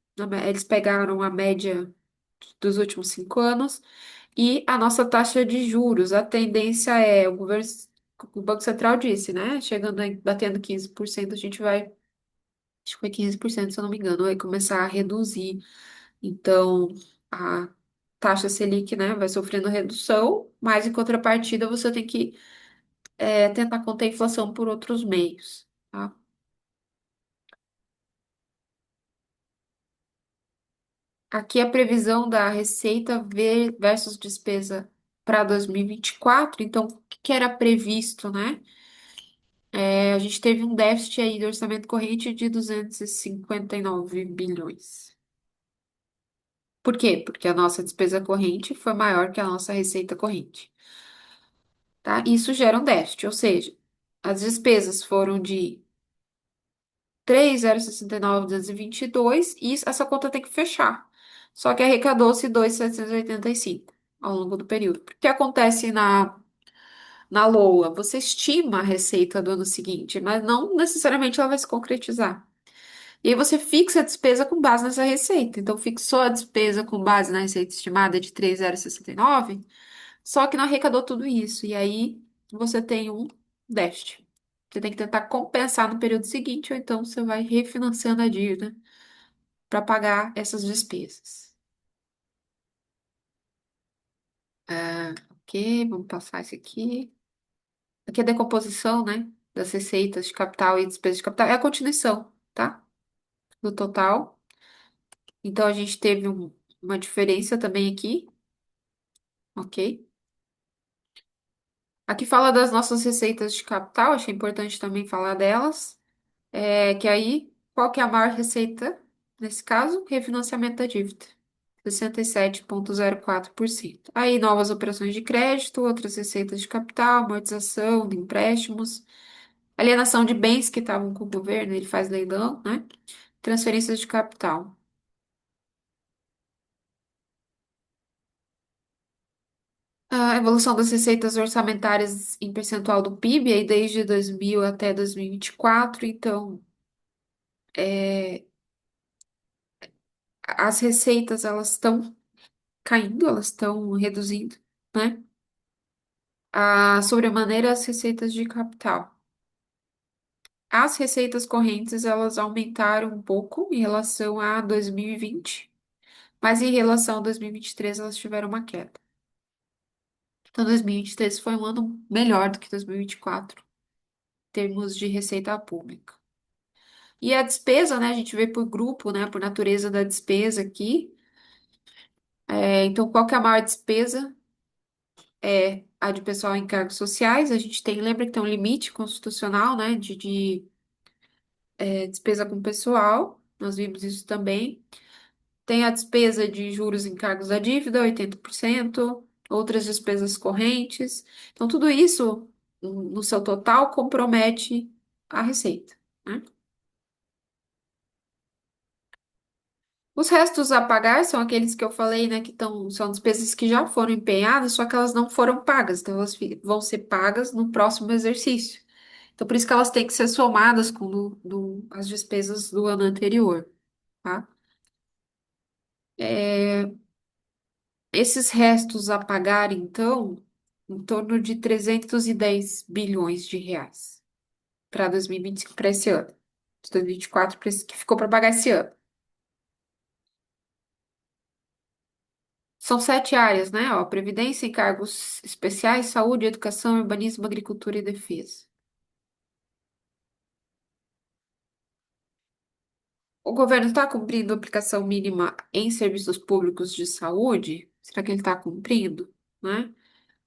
eles pegaram a média dos últimos 5 anos. E a nossa taxa de juros, a tendência é, o Banco Central disse, né? Chegando aí, batendo 15%, a gente vai, acho que foi 15%, se eu não me engano, vai começar a reduzir. Então, a taxa Selic, né, vai sofrendo redução, mas em contrapartida você tem que tentar conter a inflação por outros meios, tá? Aqui a previsão da receita versus despesa para 2024. Então, o que que era previsto, né? A gente teve um déficit aí do orçamento corrente de 259 bilhões. Por quê? Porque a nossa despesa corrente foi maior que a nossa receita corrente, tá? Isso gera um déficit, ou seja, as despesas foram de 3.069.222 e essa conta tem que fechar. Só que arrecadou-se 2.785 ao longo do período. O que acontece na LOA? Você estima a receita do ano seguinte, mas não necessariamente ela vai se concretizar. E aí você fixa a despesa com base nessa receita. Então, fixou a despesa com base na receita estimada de 3,069, só que não arrecadou tudo isso. E aí você tem um déficit. Você tem que tentar compensar no período seguinte, ou então você vai refinanciando a dívida para pagar essas despesas. Ok, vamos passar isso aqui. Aqui é a decomposição, né? Das receitas de capital e despesas de capital. É a continuação, tá? Do total. Então, a gente teve uma diferença também aqui, ok? Aqui fala das nossas receitas de capital, achei importante também falar delas. Que aí, qual que é a maior receita? Nesse caso, refinanciamento da dívida. 67,04%. Aí, novas operações de crédito, outras receitas de capital, amortização de empréstimos, alienação de bens que estavam com o governo, ele faz leilão, né? Transferências de capital. A evolução das receitas orçamentárias em percentual do PIB, aí desde 2000 até 2024, então, é, as receitas, elas estão caindo, elas estão reduzindo, né? Sobremaneira, as receitas de capital. As receitas correntes, elas aumentaram um pouco em relação a 2020, mas em relação a 2023, elas tiveram uma queda. Então, 2023 foi um ano melhor do que 2024, em termos de receita pública. E a despesa, né? A gente vê por grupo, né? Por natureza da despesa aqui. Então, qual que é a maior despesa? É a de pessoal em cargos sociais. A gente tem, lembra que tem um limite constitucional, né? De despesa com pessoal. Nós vimos isso também. Tem a despesa de juros em cargos da dívida, 80%. Outras despesas correntes. Então, tudo isso, no seu total, compromete a receita, né? Os restos a pagar são aqueles que eu falei, né, são despesas que já foram empenhadas, só que elas não foram pagas, então elas vão ser pagas no próximo exercício. Então, por isso que elas têm que ser somadas com as despesas do ano anterior, tá? Esses restos a pagar, então, em torno de 310 bilhões de reais para 2025, para esse ano. De 2024, para esse que ficou para pagar esse ano. São 7 áreas, né? Ó, Previdência, encargos especiais, saúde, educação, urbanismo, agricultura e defesa. O governo está cumprindo a aplicação mínima em serviços públicos de saúde? Será que ele está cumprindo, né?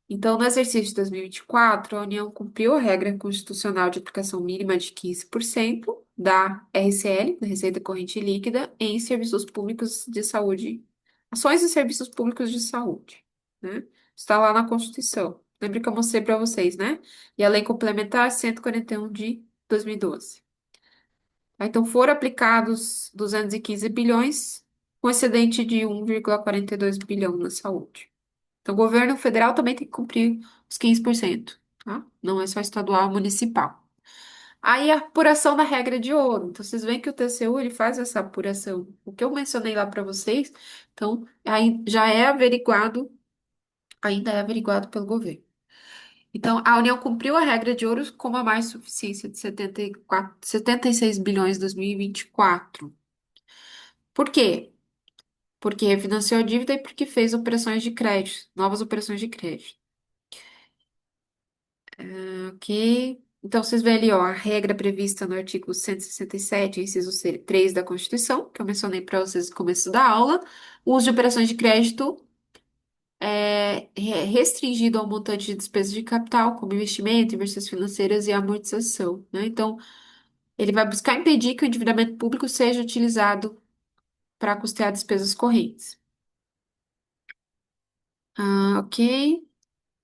Então, no exercício de 2024, a União cumpriu a regra constitucional de aplicação mínima de 15% da RCL, da Receita Corrente Líquida, em serviços públicos de saúde, ações e serviços públicos de saúde, né? Está lá na Constituição. Lembra que eu mostrei para vocês, né? E a Lei Complementar 141 de 2012. Então, foram aplicados 215 bilhões, com excedente de 1,42 bilhão na saúde. Então, o governo federal também tem que cumprir os 15%, tá? Não é só estadual, municipal. Aí, a apuração da regra de ouro. Então, vocês veem que o TCU, ele faz essa apuração. O que eu mencionei lá para vocês, então, aí já é averiguado, ainda é averiguado pelo governo. Então, a União cumpriu a regra de ouro com uma mais suficiência de 76 bilhões em 2024. Por quê? Porque refinanciou a dívida e porque fez operações de crédito, novas operações de crédito. Ok. Então, vocês veem ali, ó, a regra prevista no artigo 167, inciso 3 da Constituição, que eu mencionei para vocês no começo da aula. O uso de operações de crédito é restringido ao montante de despesas de capital, como investimento, inversões financeiras e amortização, né? Então, ele vai buscar impedir que o endividamento público seja utilizado para custear despesas correntes. Ok.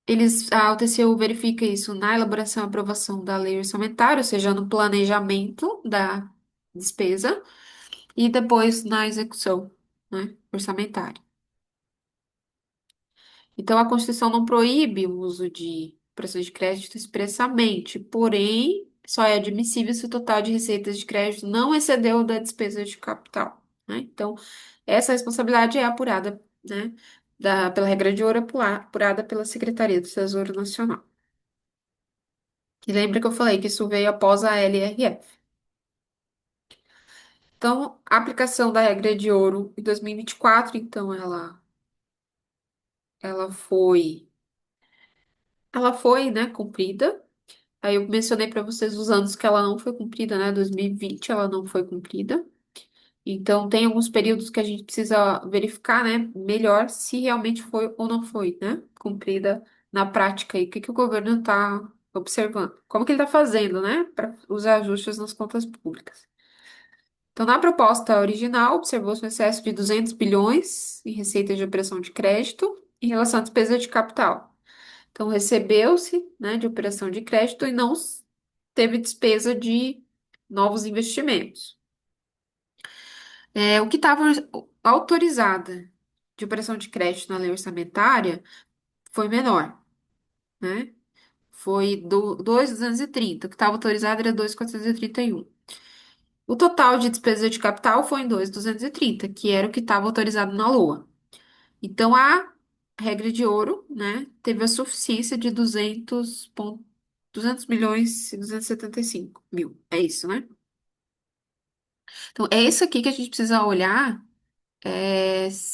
O TCU verifica isso na elaboração e aprovação da lei orçamentária, ou seja, no planejamento da despesa e depois na execução, né, orçamentária. Então, a Constituição não proíbe o uso de pressões de crédito expressamente, porém, só é admissível se o total de receitas de crédito não excedeu o da despesa de capital, né? Então, essa responsabilidade é apurada, né, pela regra de ouro, apurada pela Secretaria do Tesouro Nacional. E lembra que eu falei que isso veio após a LRF. Então, a aplicação da regra de ouro em 2024, então, ela foi, ela foi, né, cumprida. Aí eu mencionei para vocês os anos que ela não foi cumprida, né? 2020 ela não foi cumprida. Então, tem alguns períodos que a gente precisa verificar, né, melhor se realmente foi ou não foi, né, cumprida na prática e o que que o governo está observando. Como que ele está fazendo, né, para os ajustes nas contas públicas. Então, na proposta original, observou-se um excesso de 200 bilhões em receitas de operação de crédito em relação à despesa de capital. Então, recebeu-se, né, de operação de crédito e não teve despesa de novos investimentos. O que estava autorizada de operação de crédito na lei orçamentária foi menor, né? Foi do 2.230. O que estava autorizado era 2.431. O total de despesa de capital foi em 2.230, que era o que estava autorizado na LOA. Então, a regra de ouro, né, teve a suficiência de 200 milhões e 275 mil. É isso, né? Então, é isso aqui que a gente precisa olhar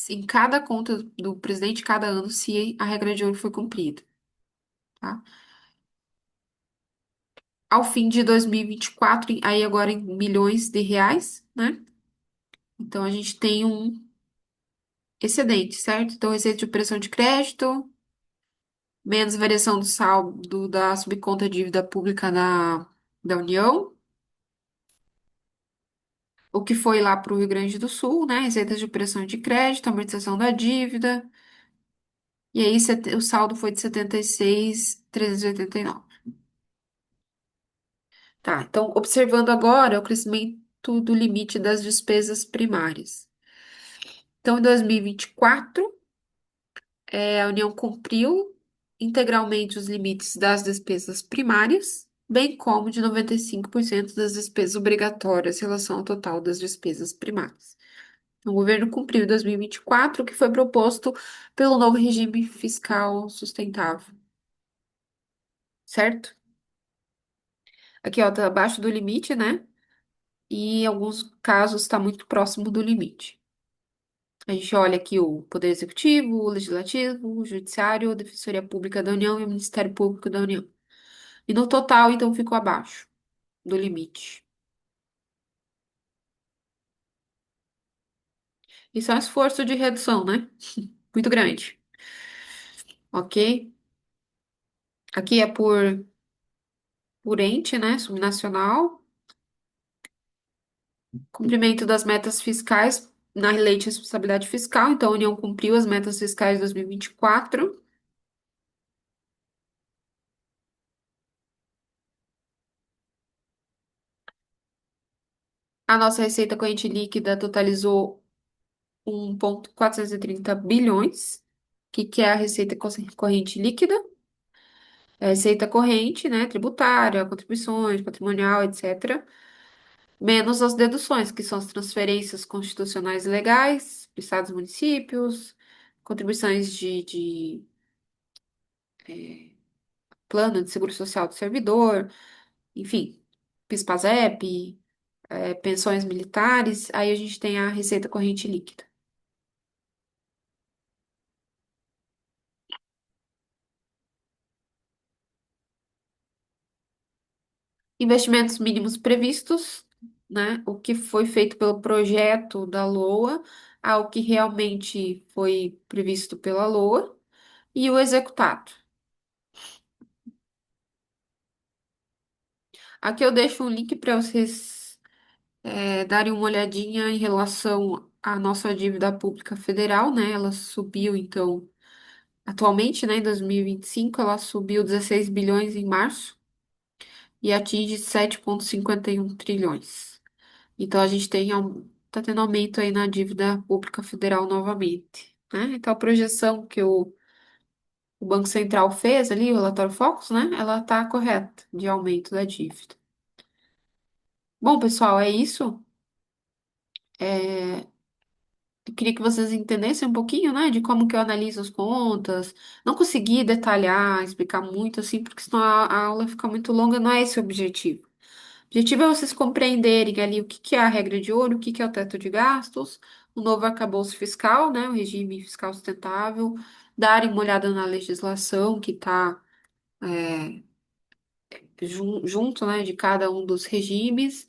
em cada conta do presidente, cada ano, se a regra de ouro foi cumprida, tá? Ao fim de 2024, aí agora em milhões de reais, né? Então, a gente tem um excedente, certo? Então, receita de operação de crédito, menos variação do saldo da subconta dívida pública da União, o que foi lá para o Rio Grande do Sul, né? Receitas de operação de crédito, amortização da dívida, e aí o saldo foi de 76.389. Tá, então, observando agora o crescimento do limite das despesas primárias. Então, em 2024, a União cumpriu integralmente os limites das despesas primárias, bem como de 95% das despesas obrigatórias em relação ao total das despesas primárias. O governo cumpriu em 2024 o que foi proposto pelo novo regime fiscal sustentável, certo? Aqui, ó, tá abaixo do limite, né? E em alguns casos está muito próximo do limite. A gente olha aqui o Poder Executivo, o Legislativo, o Judiciário, a Defensoria Pública da União e o Ministério Público da União. E no total, então, ficou abaixo do limite. Isso é um esforço de redução, né? Muito grande. Ok? Aqui é por ente, né? Subnacional. Cumprimento das metas fiscais na lei de responsabilidade fiscal. Então, a União cumpriu as metas fiscais de 2024. A nossa receita corrente líquida totalizou 1,430 bilhões. Que é a receita corrente líquida? É a receita corrente, né? Tributária, contribuições, patrimonial, etc. Menos as deduções, que são as transferências constitucionais e legais, para estados e municípios, contribuições de plano de seguro social do servidor, enfim, PIS/PASEP, pensões militares. Aí a gente tem a receita corrente líquida. Investimentos mínimos previstos, né? O que foi feito pelo projeto da LOA, ao que realmente foi previsto pela LOA, e o executado. Aqui eu deixo um link para vocês darem uma olhadinha em relação à nossa dívida pública federal, né? Ela subiu, então, atualmente, né, em 2025, ela subiu 16 bilhões em março e atinge 7,51 trilhões. Então, a gente tá tendo aumento aí na dívida pública federal novamente, né? Então, a projeção que o Banco Central fez ali, o relatório Focus, né? Ela tá correta de aumento da dívida. Bom, pessoal, é isso. É, eu queria que vocês entendessem um pouquinho, né, de como que eu analiso as contas. Não consegui detalhar, explicar muito assim, porque senão a aula fica muito longa, não é esse o objetivo. O objetivo é vocês compreenderem ali o que que é a regra de ouro, o que que é o teto de gastos, o novo arcabouço fiscal, né, o regime fiscal sustentável, darem uma olhada na legislação que está junto, né, de cada um dos regimes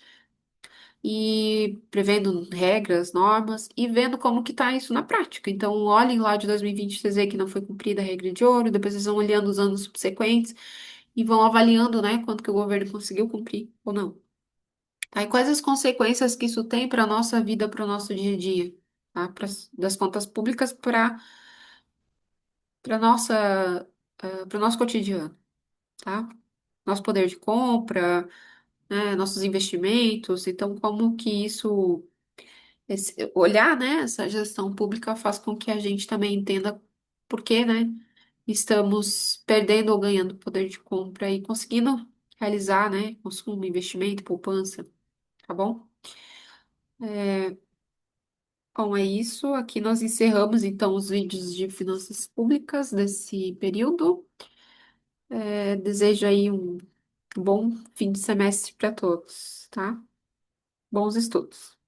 e prevendo regras, normas e vendo como que tá isso na prática. Então, olhem lá de 2020, vocês veem que não foi cumprida a regra de ouro, depois vocês vão olhando os anos subsequentes e vão avaliando, né, quanto que o governo conseguiu cumprir ou não. Tá? E quais as consequências que isso tem para a nossa vida, para o nosso dia a dia, tá? Das contas públicas para nossa, para o nosso cotidiano, tá? Nosso poder de compra, né, nossos investimentos. Então, como que isso olhar, né, essa gestão pública faz com que a gente também entenda por que, né, estamos perdendo ou ganhando poder de compra e conseguindo realizar, né, consumo, investimento, poupança, tá bom? Bom, é isso. Aqui nós encerramos então os vídeos de finanças públicas desse período. Desejo aí um bom fim de semestre para todos, tá? Bons estudos.